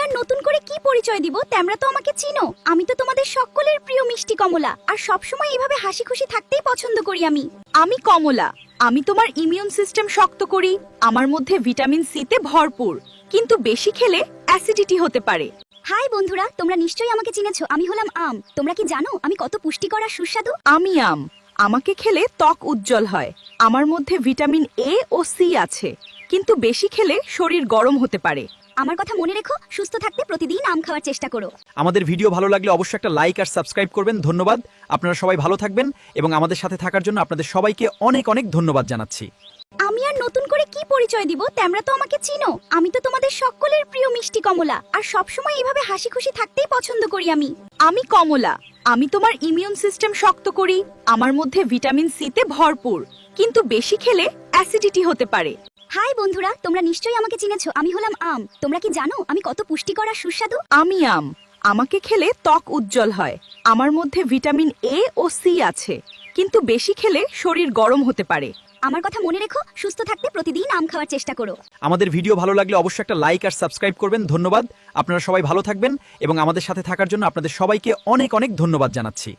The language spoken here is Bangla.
আর নতুন করে কি পরিচয় দিব? তোমরা তো আমাকে চিনো। আমি তো তোমাদের সকলের প্রিয় মিষ্টি কমলা, আর সবসময় এভাবে হাসি খুশি থাকতেই পছন্দ করি আমি। আমি কমলা। আমি তোমার ইমিউন সিস্টেম শক্ত করি। আমার মধ্যে ভিটামিন সি তে ভরপুর, কিন্তু বেশি খেলে অ্যাসিডিটি হতে পারে। হাই বন্ধুরা, তোমরা নিশ্চয়ই আমাকে চিনেছো। আমি হলাম আম। তোমরা কি জানো আমি কত পুষ্টিকর আর সুস্বাদু? আমি আম। আমাকে খেলে ত্বক উজ্জ্বল হয়। আমার মধ্যে ভিটামিন এ ও সি আছে, কিন্তু বেশি খেলে শরীর গরম হতে পারে। আমার কথা মনে রেখো, সুস্থ থাকতে প্রতিদিন আম খাওয়ার চেষ্টা করো। আমাদের ভিডিও ভালো লাগলে অবশ্যই একটা লাইক আর সাবস্ক্রাইব করবেন। ধন্যবাদ। আপনারা সবাই ভালো থাকবেন এবং আমাদের সাথে থাকার জন্য আপনাদের সবাইকে অনেক অনেক ধন্যবাদ জানাচ্ছি। আমি আর নতুন করে কি পরিচয় দিব? তোমরা তো আমাকে চিনো। আমি তো তোমাদের সকলের প্রিয় মিষ্টি কমলা, আর সবসময় এভাবে হাসি খুশি থাকতেই পছন্দ করি আমি। আমি কমলা। আমি তোমার ইমিউন সিস্টেম শক্ত করি। আমার মধ্যে ভিটামিন সি তে ভরপুর, কিন্তু বেশি খেলে অ্যাসিডিটি হতে পারে। হাই বন্ধুরা, তোমরা নিশ্চয়ই আমাকে চিনেছো। আমি হলাম আম। তোমরা কি জানো আমি কত পুষ্টিকর আর সুস্বাদু? আমি আম। আমাকে খেলে ত্বক উজ্জ্বল হয়। আমার মধ্যে ভিটামিন এ ও সি আছে, কিন্তু বেশি খেলে শরীর গরম হতে পারে। আমার কথা মনে রেখো, সুস্থ থাকতে প্রতিদিন আম খাওয়ার চেষ্টা করো। আমাদের ভিডিও ভালো লাগলে অবশ্যই একটা লাইক আর সাবস্ক্রাইব করবেন। ধন্যবাদ। আপনারা সবাই ভালো থাকবেন এবং আমাদের সাথে থাকার জন্য আপনাদের সবাইকে অনেক অনেক ধন্যবাদ জানাচ্ছি।